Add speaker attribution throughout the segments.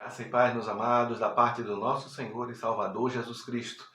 Speaker 1: Graça e paz, meus amados, da parte do nosso Senhor e Salvador Jesus Cristo.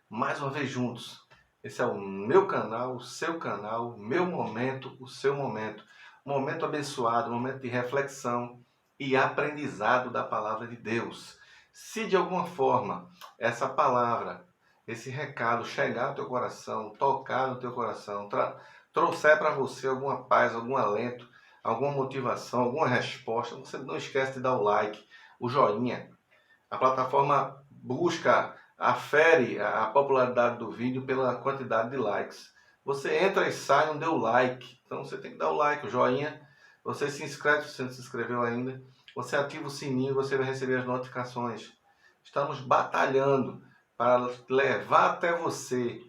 Speaker 1: Mais uma vez juntos. Esse é o meu canal, o seu canal, meu momento, o seu momento. Um momento abençoado, um momento de reflexão e aprendizado da palavra de Deus. Se de alguma forma essa palavra, esse recado chegar ao teu coração, tocar no teu coração, trouxer para você alguma paz, algum alento, alguma motivação, alguma resposta, você não esquece de dar o like, o joinha. A plataforma busca, afere a popularidade do vídeo pela quantidade de likes. Você entra e sai, não deu like. Então você tem que dar o like, o joinha. Você se inscreve se você não se inscreveu ainda. Você ativa o sininho e você vai receber as notificações. Estamos batalhando para levar até você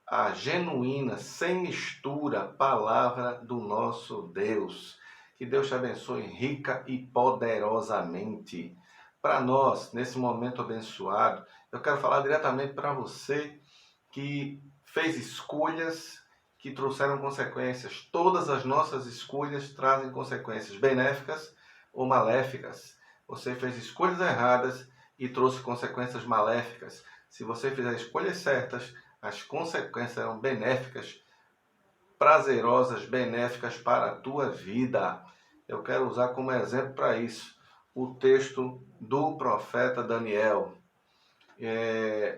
Speaker 1: a genuína, sem mistura, palavra do nosso Deus. Que Deus te abençoe rica e poderosamente. Para nós, nesse momento abençoado, eu quero falar diretamente para você que fez escolhas que trouxeram consequências. Todas as nossas escolhas trazem consequências benéficas ou maléficas. Você fez escolhas erradas e trouxe consequências maléficas. Se você fizer escolhas certas, as consequências serão benéficas, prazerosas, benéficas para a tua vida. Eu quero usar como exemplo para isso o texto do profeta Daniel.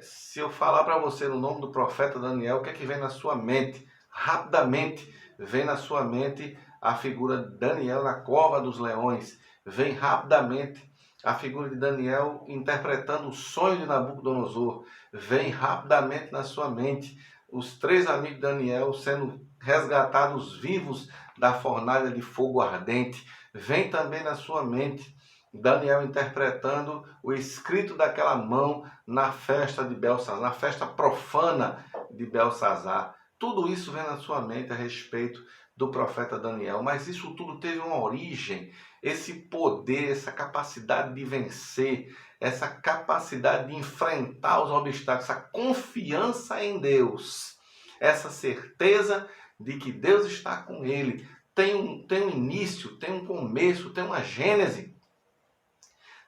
Speaker 1: Se eu falar para você no nome do profeta Daniel, o que é que vem na sua mente? Rapidamente vem na sua mente a figura de Daniel na cova dos leões. Vem rapidamente a figura de Daniel interpretando o sonho de Nabucodonosor. Vem rapidamente na sua mente os três amigos de Daniel sendo resgatados vivos da fornalha de fogo ardente. Vem também na sua mente Daniel interpretando o escrito daquela mão na festa de Belsazar, na festa profana de Belsazar. Tudo isso vem na sua mente a respeito do profeta Daniel, mas isso tudo teve uma origem, esse poder, essa capacidade de vencer, essa capacidade de enfrentar os obstáculos, essa confiança em Deus, essa certeza de que Deus está com ele, tem um início, tem um começo, tem uma gênese,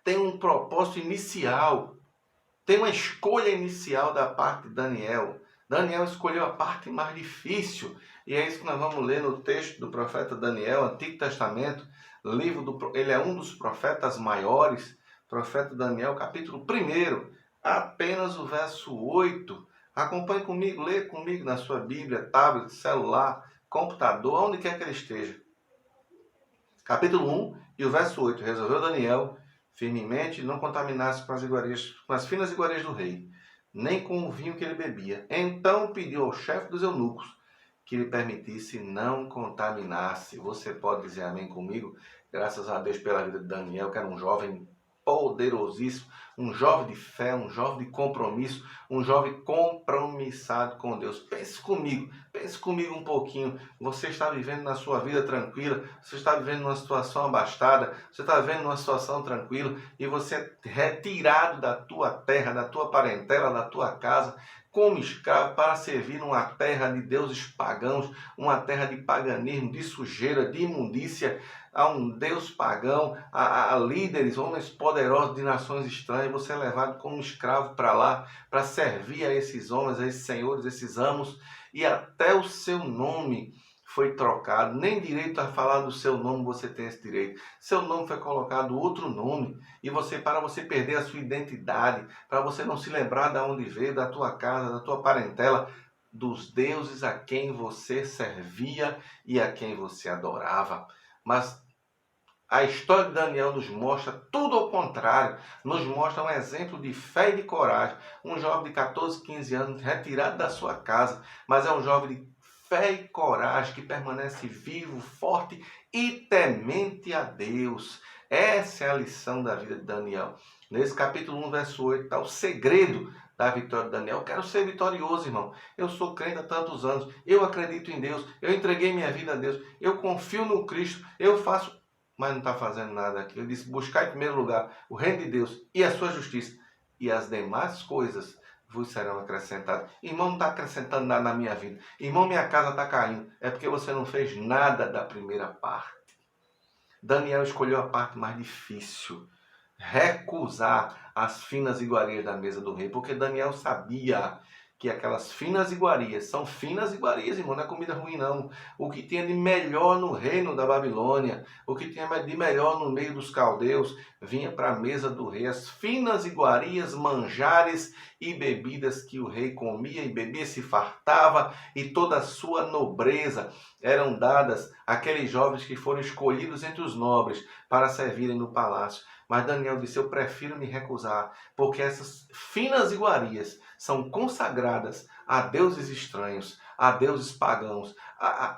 Speaker 1: tem um propósito inicial, tem uma escolha inicial da parte de Daniel. Daniel escolheu a parte mais difícil, e é isso que nós vamos ler no texto do profeta Daniel, Antigo Testamento, ele é um dos profetas maiores, profeta Daniel, capítulo 1, apenas o verso 8. Acompanhe comigo, lê comigo na sua Bíblia, tablet, celular, computador, onde quer que ele esteja. Capítulo 1 e o verso 8. Resolveu Daniel firmemente não contaminasse com as finas iguarias do rei, nem com o vinho que ele bebia. Então pediu ao chefe dos eunucos que lhe permitisse não contaminar-se. Você pode dizer amém comigo? Graças a Deus pela vida de Daniel, que era um jovem poderosíssimo, um jovem de fé, um jovem de compromisso, um jovem compromissado com Deus. Pense comigo um pouquinho. Você está vivendo na sua vida tranquila, você está vivendo numa situação abastada, você está vivendo numa situação tranquila e você é retirado da tua terra, da tua parentela, da tua casa, como escravo para servir numa terra de deuses pagãos, uma terra de paganismo, de sujeira, de imundícia, a um deus pagão, a líderes, homens poderosos de nações estranhas. Você é levado como escravo para lá, para servir a esses homens, a esses senhores, a esses amos, e até o seu nome foi trocado. Nem direito a falar do seu nome você tem esse direito. Seu nome foi colocado outro nome, e para você perder a sua identidade, para você não se lembrar de onde veio, da tua casa, da tua parentela, dos deuses a quem você servia e a quem você adorava. Mas a história de Daniel nos mostra tudo ao contrário, nos mostra um exemplo de fé e de coragem. Um jovem de 14, 15 anos, retirado da sua casa, mas é um jovem de fé e coragem que permanece vivo, forte e temente a Deus. Essa é a lição da vida de Daniel. Nesse capítulo 1, verso 8, está o segredo da vitória de Daniel. Eu quero ser vitorioso, irmão. Eu sou crente há tantos anos, eu acredito em Deus, eu entreguei minha vida a Deus, eu confio no Cristo, eu faço, mas não está fazendo nada aqui. Eu disse, buscar em primeiro lugar o reino de Deus e a sua justiça, e as demais coisas vos serão acrescentadas. Irmão, não está acrescentando nada na minha vida. Irmão, minha casa está caindo. É porque você não fez nada da primeira parte. Daniel escolheu a parte mais difícil. recusar as finas iguarias da mesa do rei, porque Daniel sabia que aquelas finas iguarias são finas iguarias, irmão, não é comida ruim, não. O que tinha de melhor no reino da Babilônia, o que tinha de melhor no meio dos caldeus, vinha para a mesa do rei. As finas iguarias, manjares e bebidas que o rei comia e bebia, se fartava, e toda a sua nobreza eram dadas àqueles jovens que foram escolhidos entre os nobres para servirem no palácio. Mas Daniel disse: eu prefiro me recusar, porque essas finas iguarias são consagradas a deuses estranhos, a deuses pagãos.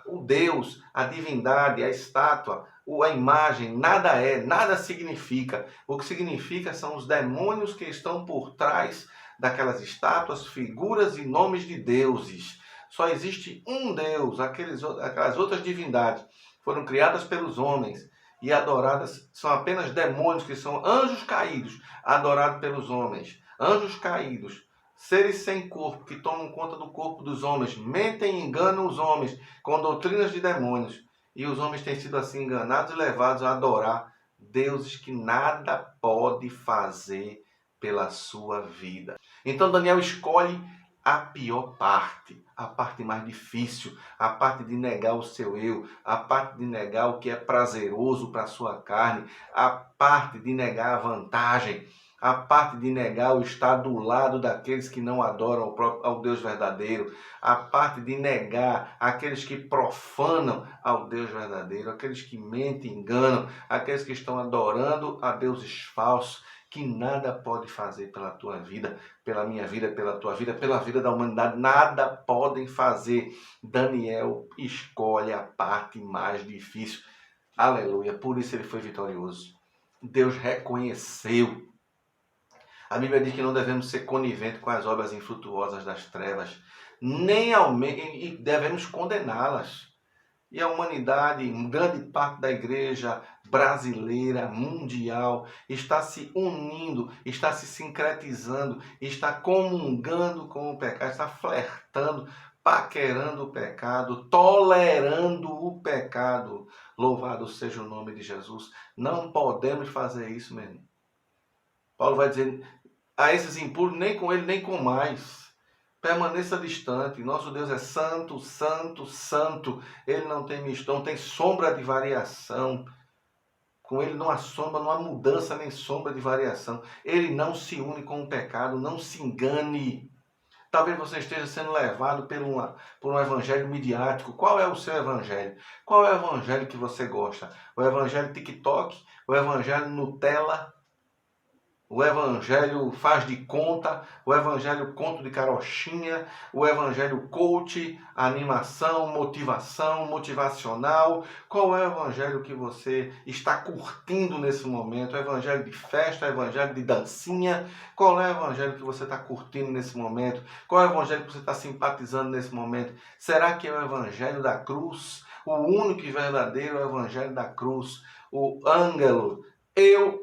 Speaker 1: O Deus, a divindade, a estátua, a imagem, nada significa. O que significa são os demônios que estão por trás daquelas estátuas, figuras e nomes de deuses. Só existe um Deus, aquelas outras divindades foram criadas pelos homens e adoradas, são apenas demônios, que são anjos caídos, adorados pelos homens. Anjos caídos, seres sem corpo, que tomam conta do corpo dos homens, mentem e enganam os homens com doutrinas de demônios. E os homens têm sido assim enganados e levados a adorar deuses que nada pode fazer pela sua vida. Então Daniel escolhe a pior parte, a parte mais difícil, a parte de negar o seu eu, a parte de negar o que é prazeroso para a sua carne, a parte de negar a vantagem, a parte de negar o estar do lado daqueles que não adoram ao Deus verdadeiro, a parte de negar aqueles que profanam ao Deus verdadeiro, aqueles que mentem, enganam, aqueles que estão adorando a deuses falsos, que nada pode fazer pela tua vida, pela minha vida, pela tua vida, pela vida da humanidade. Nada podem fazer. Daniel escolhe a parte mais difícil. Aleluia. Por isso ele foi vitorioso. Deus reconheceu. A Bíblia diz que não devemos ser coniventes com as obras infrutuosas das trevas, nem e devemos condená-las. E a humanidade, grande parte da igreja brasileira, mundial, está se unindo, está se sincretizando, está comungando com o pecado, está flertando, paquerando o pecado, tolerando o pecado. Louvado seja o nome de Jesus. Não podemos fazer isso, meu irmão. Paulo vai dizer a esses impuros: nem com ele, nem com mais. Permaneça distante. Nosso Deus é santo, santo, santo. Ele não tem mistura, não tem sombra de variação. Com ele não há sombra, não há mudança nem sombra de variação. Ele não se une com o pecado, não se engane. Talvez você esteja sendo levado por um evangelho midiático. Qual é o seu evangelho? Qual é o evangelho que você gosta? O evangelho TikTok? O evangelho Nutella? O evangelho faz de conta, o evangelho conto de carochinha, o evangelho coach, animação, motivação, motivacional. Qual é o evangelho que você está curtindo nesse momento? O evangelho de festa, o evangelho de dancinha? Qual é o evangelho que você está curtindo nesse momento? Qual é o evangelho que você está simpatizando nesse momento? Será que é o evangelho da cruz? O único e verdadeiro evangelho da cruz, o ângelo,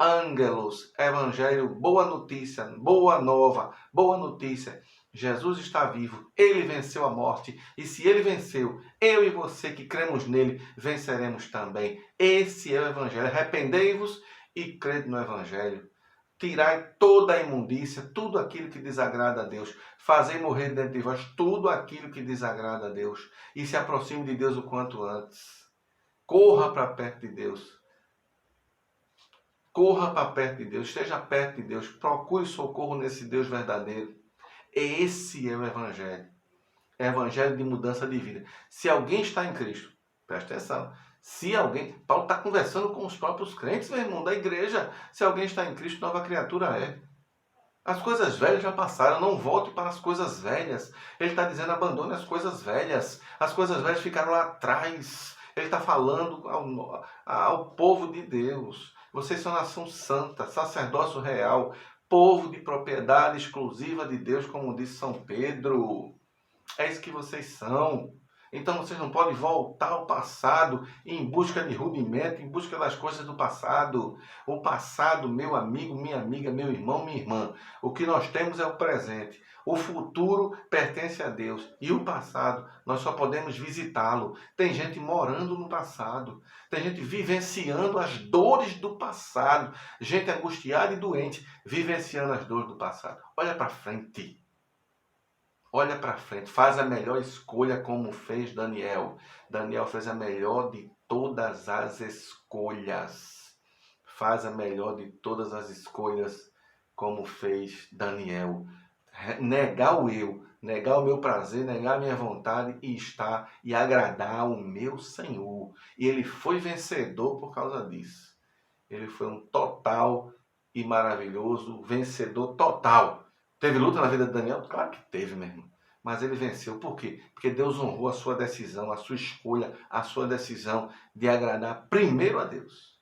Speaker 1: Ângelos, Evangelho, boa notícia, boa nova, boa notícia. Jesus está vivo, ele venceu a morte, e se ele venceu, eu e você que cremos nele, venceremos também. Esse é o Evangelho. Arrependei-vos e crede no Evangelho. Tirai toda a imundícia, tudo aquilo que desagrada a Deus. Fazei morrer dentro de vós tudo aquilo que desagrada a Deus. E se aproxime de Deus o quanto antes. Corra para perto de Deus. Corra para perto de Deus, esteja perto de Deus, procure socorro nesse Deus verdadeiro. Esse é o Evangelho. É o Evangelho de mudança de vida. Se alguém está em Cristo, presta atenção. Se alguém... Paulo está conversando com os próprios crentes, meu irmão, da igreja. Se alguém está em Cristo, nova criatura é. As coisas velhas já passaram, não volte para as coisas velhas. Ele está dizendo: abandone as coisas velhas. As coisas velhas ficaram lá atrás. Ele está falando ao povo de Deus. Vocês são nação santa, sacerdócio real, povo de propriedade exclusiva de Deus, como disse São Pedro. É isso que vocês são. Então vocês não podem voltar ao passado em busca de rudimento, em busca das coisas do passado. O passado, meu amigo, minha amiga, meu irmão, minha irmã. O que nós temos é o presente. O futuro pertence a Deus. E o passado, nós só podemos visitá-lo. Tem gente morando no passado. Tem gente vivenciando as dores do passado. Gente angustiada e doente, vivenciando as dores do passado. Olha para frente. Olha para frente, faz a melhor escolha como fez Daniel. Daniel fez a melhor de todas as escolhas. Faz a melhor de todas as escolhas como fez Daniel. Negar o eu, negar o meu prazer, negar a minha vontade e estar e agradar o meu Senhor. E ele foi vencedor por causa disso. Ele foi um total e maravilhoso vencedor total. Teve luta na vida de Daniel? Claro que teve, meu irmão. Mas ele venceu. Por quê? Porque Deus honrou a sua decisão, a sua escolha, a sua decisão de agradar primeiro a Deus.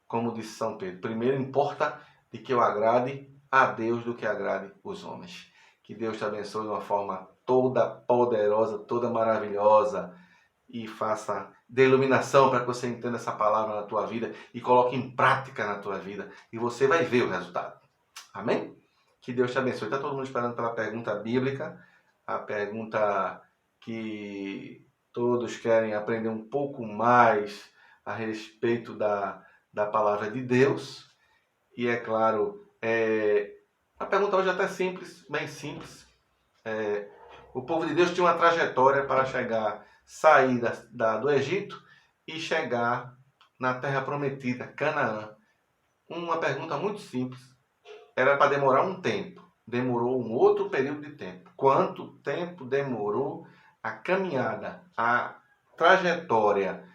Speaker 1: Como disse São Pedro, primeiro importa de que eu agrade a Deus do que agrade os homens. Que Deus te abençoe de uma forma toda poderosa, toda maravilhosa e faça de iluminação para que você entenda essa palavra na tua vida e coloque em prática na tua vida e você vai ver o resultado. Amém? Que Deus te abençoe. Está todo mundo esperando pela pergunta bíblica, a pergunta que todos querem aprender um pouco mais a respeito da palavra de Deus. E é claro, a pergunta hoje é até simples, bem simples. O povo de Deus tinha uma trajetória para sair do Egito e chegar na terra prometida, Canaã. Uma pergunta muito simples. Era para demorar um tempo. Demorou um outro período de tempo. Quanto tempo demorou a caminhada, a trajetória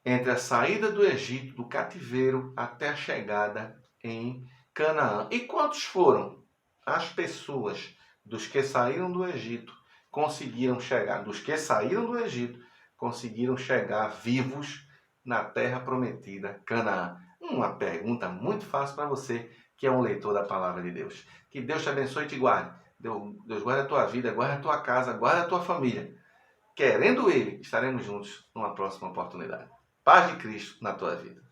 Speaker 1: entre a saída do Egito, do cativeiro, até a chegada em Canaã? E quantos foram as pessoas dos que saíram do Egito conseguiram chegar, dos que saíram do Egito, conseguiram chegar vivos na terra prometida, Canaã? Uma pergunta muito fácil para você, que é um leitor da palavra de Deus. Que Deus te abençoe e te guarde. Deus guarde a tua vida, guarde a tua casa, guarde a tua família. Querendo Ele, estaremos juntos numa próxima oportunidade. Paz de Cristo na tua vida.